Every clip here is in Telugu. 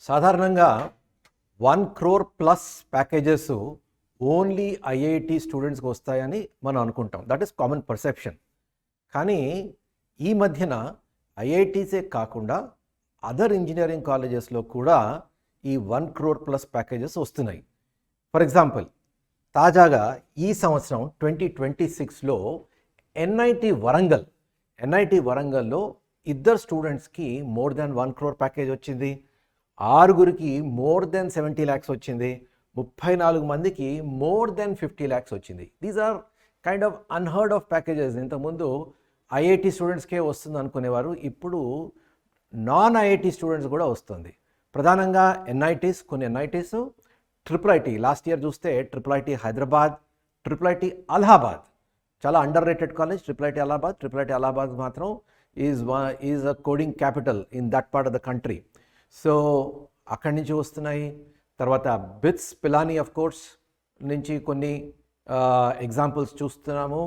సాధారణంగా 1 crore plus packages only IIT స్టూడెంట్స్కి వస్తాయని మనం అనుకుంటాం. That is common perception. కానీ ఈ మధ్యన ఐఐటీసే కాకుండా అదర్ ఇంజనీరింగ్ కాలేజెస్లో కూడా ఈ 1 crore ప్లస్ ప్యాకేజెస్ వస్తున్నాయి. ఫర్ ఎగ్జాంపుల్, తాజాగా ఈ సంవత్సరం 2026లో ఎన్ఐటి వరంగల్లో ఇద్దరు స్టూడెంట్స్కి మోర్ దాన్ 1 crore ప్యాకేజ్ వచ్చింది. 6గురికి మోర్ దెన్ 70 lakhs వచ్చింది. 34 మందికి మోర్ దెన్ 50 lakhs వచ్చింది. These are kind of unheard of packages. ఇంతకుముందు ఐఐటి స్టూడెంట్స్కే వస్తుంది అనుకునేవారు, ఇప్పుడు నాన్ ఐఐటి స్టూడెంట్స్ కూడా వస్తుంది. ప్రధానంగా ఎన్ఐటీస్, కొన్ని ఎన్ఐటీస్, ట్రిపుల్ లాస్ట్ ఇయర్ చూస్తే triple IT Hyderabad, triple IT Allahabad, చాలా under rated college triple IT Allahabad మాత్రం is a coding capital in that part of the country. So అక్కడి నుంచి వస్తున్నాయి. తర్వాత బిట్స్ పిలానీ ఆఫ్ కోర్స్ నుంచి కొన్ని ఎగ్జాంపుల్స్ చూస్తున్నాము.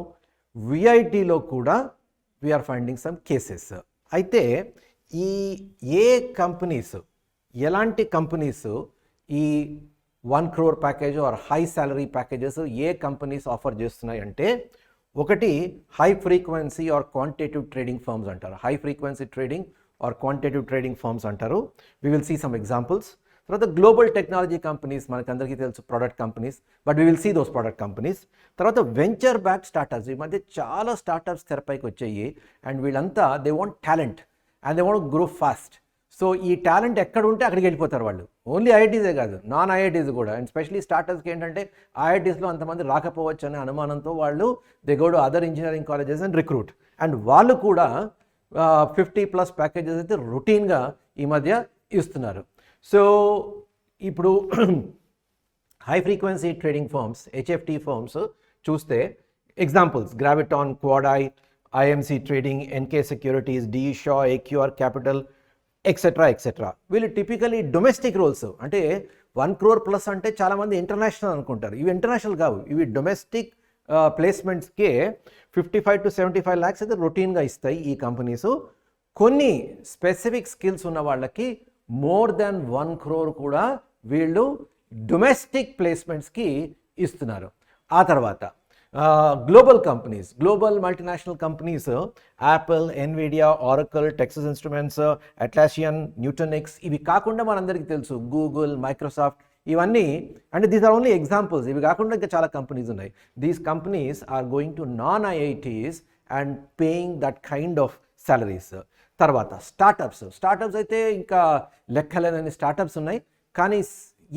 విఐటిలో కూడా వీఆర్ ఫైండింగ్ సమ్ కేసెస్. అయితే ఈ ఎలాంటి కంపెనీస్ ఈ 1 crore package or high salary packages ఏ కంపెనీస్ ఆఫర్ చేస్తున్నాయి అంటే, ఒకటి high frequency or quantitative trading firms అంటారు. High frequency trading or quantitative trading firms అంటారు. We will see some examples. తర్వాత గ్లోబల్ టెక్నాలజీ కంపెనీస్, మనకు అందరికీ తెలుసు product companies, but we will see those product companies. తర్వాత వెంచర్ బ్యాక్ స్టార్టప్స్, ఈ మధ్య చాలా స్టార్టప్స్ తెరపైకి వచ్చాయి. అండ్ వీళ్ళంతా they want talent and they want grow fast. So ఈ టాలెంట్ ఎక్కడ ఉంటే అక్కడికి వెళ్ళిపోతారు వాళ్ళు. ఓన్లీ ఐఐటీసే కాదు, నాన్ ఐఐటీస్ కూడా. అండ్ స్పెషలీ స్టార్టప్స్కి ఏంటంటే ఐఐటీస్లో అంతమంది రాకపోవచ్చు అనే అనుమానంతో వాళ్ళు they go to other engineering colleges and recruit. And వాళ్ళు కూడా 50+ ప్యాకేజెస్ అయితే రొటీన్గా ఈ మధ్య ఇస్తున్నారు. సో ఇప్పుడు high frequency trading firms, HFT firms చూస్తే examples Graviton, Quadeye, IMC trading, NK securities, D Shaw, AQR capital, etcetera. వీళ్ళు టిపికలీ డొమెస్టిక్ రోల్స్. అంటే 1 crore ప్లస్ అంటే చాలామంది ఇంటర్నేషనల్ అనుకుంటారు. ఇవి ఇంటర్నేషనల్ కావు, ఇవి డొమెస్టిక్ ప్లేస్మెంట్స్కే 55 to 75 lakhs అయితే రొటీన్గా ఇస్తాయి ఈ కంపెనీస్. కొన్ని స్పెసిఫిక్ స్కిల్స్ ఉన్న వాళ్ళకి మోర్ దాన్ 1 crore కూడా వీళ్ళు డొమెస్టిక్ ప్లేస్మెంట్స్కి ఇస్తున్నారు. ఆ తర్వాత global companies, global multinational companies, Apple, Nvidia, Oracle, Texas Instruments, Atlassian, Nutanix, ఇవి కాకుండా మనందరికీ తెలుసు గూగుల్, మైక్రోసాఫ్ట్, ఇవన్నీ. అంటే దీస్ ఆర్ ఓన్లీ ఎగ్జాంపుల్స్. ఇవి కాకుండా ఇంకా చాలా కంపెనీస్ ఉన్నాయి. These companies are going to non IITs and paying that kind of salaries. తర్వాత స్టార్టప్స్ అయితే ఇంకా లెక్కలేనని స్టార్టప్స్ ఉన్నాయి. కానీ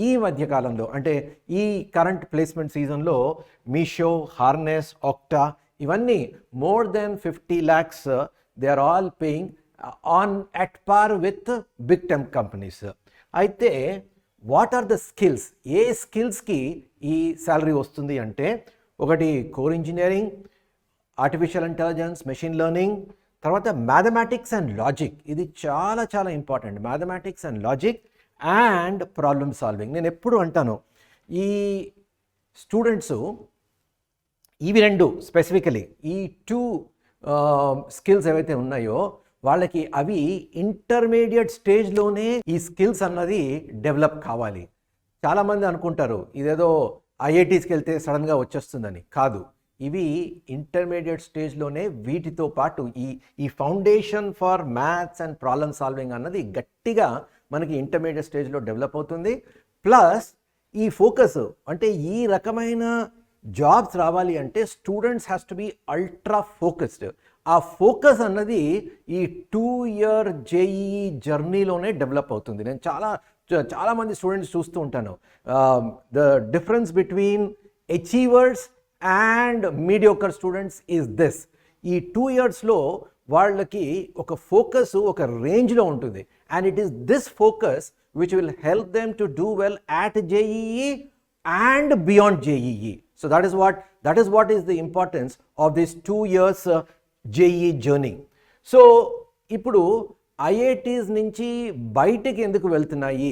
ఈ మధ్యకాలంలో అంటే ఈ కరెంట్ ప్లేస్మెంట్ సీజన్లో మీషో, హార్నెస్, ఆక్టా, ఇవన్నీ more than 50 lakhs they are all paying on at par with big tech companies. అయితే వాట్ ఆర్ ద స్కిల్స్? ఏ స్కిల్స్కి ఈ శాలరీ వస్తుంది అంటే, ఒకటి core engineering, artificial intelligence, machine learning, తర్వాత మ్యాథమెటిక్స్ అండ్ లాజిక్. ఇది చాలా చాలా important. Mathematics and logic and problem solving. నేను ఎప్పుడు అంటాను, ఈ స్టూడెంట్స్ ఇవి రెండు స్పెసిఫికలీ ఈ 2 స్కిల్స్ ఏవైతే ఉన్నాయో వాళ్ళకి అవి ఇంటర్మీడియట్ స్టేజ్లోనే ఈ స్కిల్స్ అన్నది డెవలప్ కావాలి. చాలామంది అనుకుంటారు ఇదేదో ఐఐటీస్కి వెళ్తే సడన్గా వచ్చేస్తుందని. కాదు, ఇవి ఇంటర్మీడియట్ స్టేజ్లోనే వీటితో పాటు ఈ foundation for maths and problem solving అన్నది గట్టిగా మనకి ఇంటర్మీడియట్ స్టేజ్లో డెవలప్ అవుతుంది. ప్లస్ ఈ ఫోకస్, అంటే ఈ రకమైన జాబ్స్ రావాలి అంటే students has to be ultra focused. ఆ ఫోకస్ అన్నది ఈ 2-year జేఈఈ జర్నీలోనే డెవలప్ అవుతుంది. నేను చాలామంది స్టూడెంట్స్ చూస్తూ ఉంటాను. The difference between achievers and mediocre students is this. ఈ 2 yearsలో వాళ్ళకి ఒక ఫోకస్ ఒక రేంజ్లో ఉంటుంది. And it is this focus which will help them to do well at JEE and beyond JEE. So that is what is the importance of this 2 years JEE journey. So ఇప్పుడు ఐఐటీస్ నుంచి బయటికి ఎందుకు వెళ్తున్నాయి?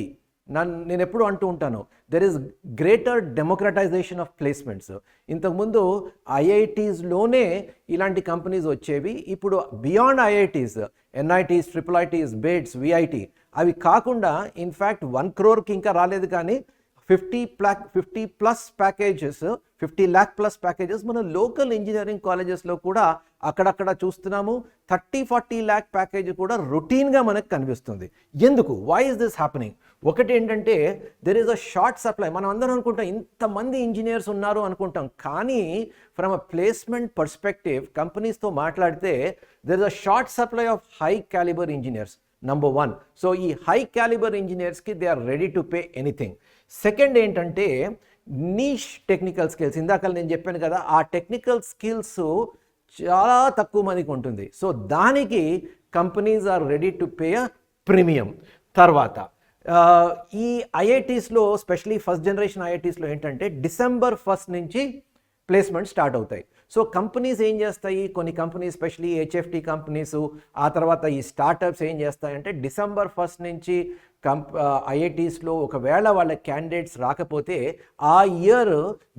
నేను ఎప్పుడు అంటూ ఉంటాను, there is greater democratisation of placements. ఇంతకుముందు ఐఐటీస్లోనే ఇలాంటి కంపెనీస్ వచ్చేవి. ఇప్పుడు beyond IITs, NITs, triple ITs, bits, VIT, అవి కాకుండా ఇన్ఫ్యాక్ట్ 1 crore ఇంకా రాలేదు, కానీ 50+ ప్యాకేజెస్, 50 lakh ప్లస్ ప్యాకేజెస్ మన లోకల్ ఇంజనీరింగ్ కాలేజెస్లో కూడా అక్కడక్కడ చూస్తున్నాము. 30-40 lakh ప్యాకేజ్ కూడా రొటీన్గా మనకు కనిపిస్తుంది. ఎందుకు? Why is this happening? ఒకటి ఏంటంటే there is a short supply. మనం అందరం అనుకుంటాం ఇంతమంది ఇంజనీర్స్ ఉన్నారు అనుకుంటాం, కానీ ఫ్రమ్ అ ప్లేస్మెంట్ పర్స్పెక్టివ్ కంపెనీస్తో మాట్లాడితే there is a short supply of high calibre engineers. Number 1. So ఈ హై క్యాలిబర్ ఇంజనీర్స్కి they are ready to pay anything. Second ఏంటంటే నీష్ టెక్నికల్ స్కిల్స్. ఇందాక నేను చెప్పాను కదా, ఆ టెక్నికల్ స్కిల్స్ చాలా తక్కువ మందికి ఉంటుంది. సో దానికి companies are ready to pay a premium. తర్వాత ఈ ఐఐటీస్లో స్పెషలీ ఫస్ట్ జనరేషన్ ఐఐటీస్లో ఏంటంటే December 1st నుంచి ప్లేస్మెంట్ స్టార్ట్ అవుతాయి. సో కంపెనీస్ ఏం చేస్తాయి, కొన్ని కంపెనీస్ స్పెషలీ హెచ్ఎఫ్టీ కంపెనీస్, ఆ తర్వాత ఈ స్టార్టప్స్ ఏం చేస్తాయంటే December 1st నుంచి ఐఐటీస్లో ఒకవేళ వాళ్ళ క్యాండిడేట్స్ రాకపోతే ఆ year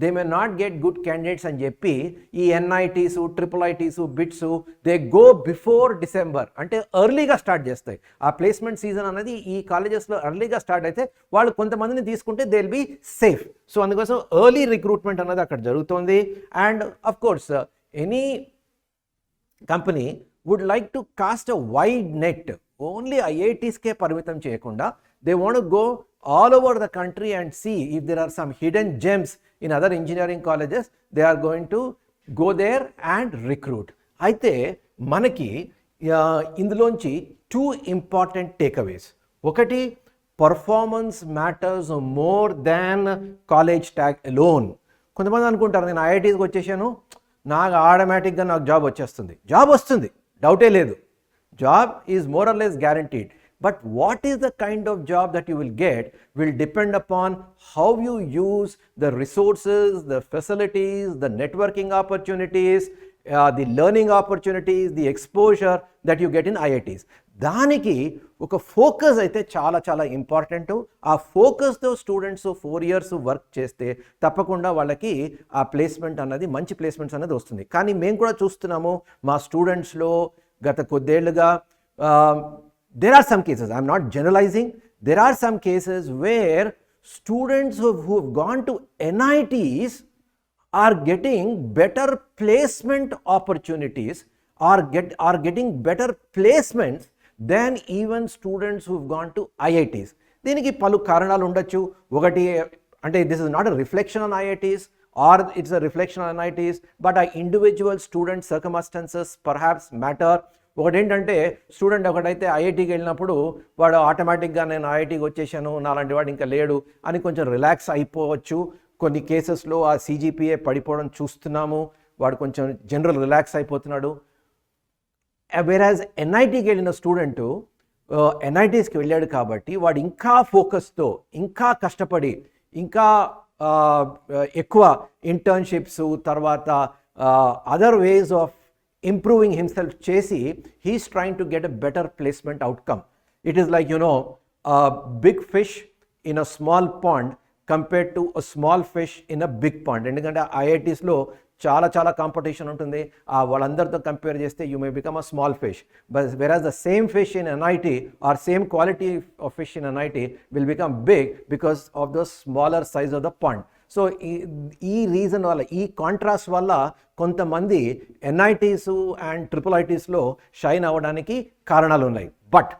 they may not get good candidates అని చెప్పి ఈ ఎన్ఐటీసు, IIITs, bits they go before December, అంటే ఎర్లీగా స్టార్ట్ చేస్తాయి. ఆ ప్లేస్మెంట్ సీజన్ అనేది ఈ కాలేజెస్లో ఎర్లీగా స్టార్ట్ అయితే వాళ్ళు కొంతమందిని తీసుకుంటే they will be safe. So అందుకోసం ఎర్లీ రిక్రూట్మెంట్ అనేది అక్కడ జరుగుతుంది. And of course any company would like to cast a wide net. Only ఐఐటీస్కే పరిమితం చేయకుండా they want to go all over the country and see if there are some hidden gems in other engineering colleges, they are going to go there and recruit. అయితే మనకి ఇందులోంచి 2 ఇంపార్టెంట్ టేక్అవేస్. ఒకటి, పర్ఫార్మెన్స్ మ్యాటర్స్ మోర్ దాన్ కాలేజ్ ట్యాగ్ అలోన్. కొంతమంది అనుకుంటారు నేను ఐఐటీస్కి వచ్చేసాను, నాకు ఆటోమేటిక్గా నాకు జాబ్ వచ్చేస్తుంది. జాబ్ వస్తుంది, డౌటే లేదు. Job is more or less guaranteed, but what is the kind of job that you will get will depend upon how you use the resources, the facilities, the networking opportunities, the learning opportunities, the exposure that you get in IITs. దానికి ఒక ఫోకస్ అయితే చాలా చాలా ఇంపార్టెంట్. ఆ ఫోకస్తో స్టూడెంట్స్ 4 years వర్క్ చేస్తే తప్పకుండా వాళ్ళకి ఆ ప్లేస్మెంట్ అన్నది, మంచి ప్లేస్మెంట్స్ అనేది వస్తుంది. కానీ మేము కూడా చూస్తున్నాము మా స్టూడెంట్స్లో గత కొద్దేళ్లుగా there are some cases, I'm not generalizing, there are some cases where students who've gone to NITs are getting better placement opportunities, are getting better placements than even students who've gone to IITs. దీనికి పలు కారణాలు ఉండొచ్చు. ఒకటి అంటే this is not a reflection on IITs or it's a reflection on NITs, but our individual student circumstances perhaps matter. ఒకటి ఏంటంటే స్టూడెంట్ ఒకటైతే ఐఐటీకి వెళ్ళినప్పుడు వాడు ఆటోమేటిక్గా నేను ఐఐటీకి వచ్చేసాను, నాలాంటి వాడు ఇంకా లేడు అని కొంచెం రిలాక్స్ అయిపోవచ్చు. కొన్ని కేసెస్లో ఆ CGPA పడిపోవడం చూస్తున్నాము, వాడు కొంచెం జనరల్ రిలాక్స్ అయిపోతున్నాడు. వేరాజ్ ఎన్ఐటీకి వెళ్ళిన స్టూడెంటు ఎన్ఐటీస్కి వెళ్ళాడు కాబట్టి వాడు ఇంకా ఫోకస్తో, ఇంకా కష్టపడి, ఇంకా ఎక్కువ ఇంటర్న్షిప్స్, తర్వాత other ways of improving himself chesi, he is trying to get a better placement outcome. It is like, a big fish in a small pond compared to a small fish in a big pond. ఎందుకంటే ఐఐటీస్లో చాలా చాలా కాంపిటీషన్ ఉంటుంది. వాళ్ళందరితో కంపేర్ చేస్తే you may become a small fish, but whereas the same fish in NIT or same quality of fish in NIT will become big because of the smaller size of the pond. So ఈ రీజన్ వల్ల, ఈ కాంట్రాస్ట్ వల్ల కొంతమంది NITs అండ్ IIITsలో షైన్ అవ్వడానికి కారణాలు ఉన్నాయి. But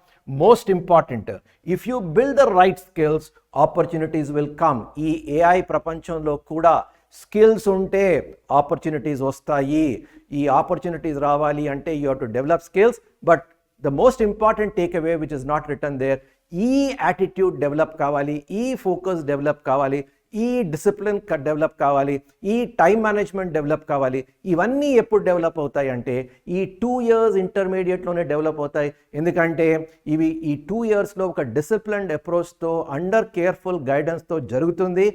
most important, if you build the right skills, opportunities will come. ఈ AI ప్రపంచంలో కూడా స్కిల్స్ ఉంటే ఆపర్చునిటీస్ వస్తాయి. ఈ ఆపర్చునిటీస్ రావాలి అంటే you have to develop skills. But the most important take away which is not return there, ఈ యాటిట్యూడ్ డెవలప్ కావాలి, ఈ ఫోకస్ డెవలప్ కావాలి, ఈ డిసిప్లిన్ డెవలప్ కావాలి, ఈ టైం మేనేజ్మెంట్ డెవలప్ కావాలి. ఇవన్నీ ఎప్పుడు డెవలప్ అవుతాయి అంటే ఈ 2 years ఇంటర్మీడియట్లోనే డెవలప్ అవుతాయి. ఎందుకంటే ఇవి ఈ 2 yearsలో ఒక డిసిప్లిన్డ్ అప్రోచ్తో, అండర్ కేర్ఫుల్ గైడెన్స్తో జరుగుతుంది.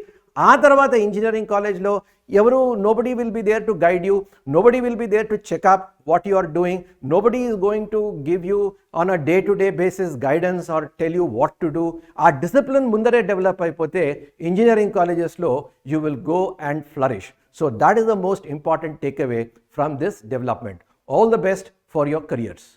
ఆ తర్వాత ఇంజనీరింగ్ కాలేజ్లో ఎవరు, nobody will be there to guide you, nobody will be there to check up what you are doing, nobody is going to give you on a day to day basis guidance or tell you what to do. ఆ డిసిప్లిన్ ముందరే డెవలప్ అయిపోతే ఇంజనీరింగ్ కాలేజెస్లో you will go and flourish. So that is the most important take away from this development. All the best for your careers.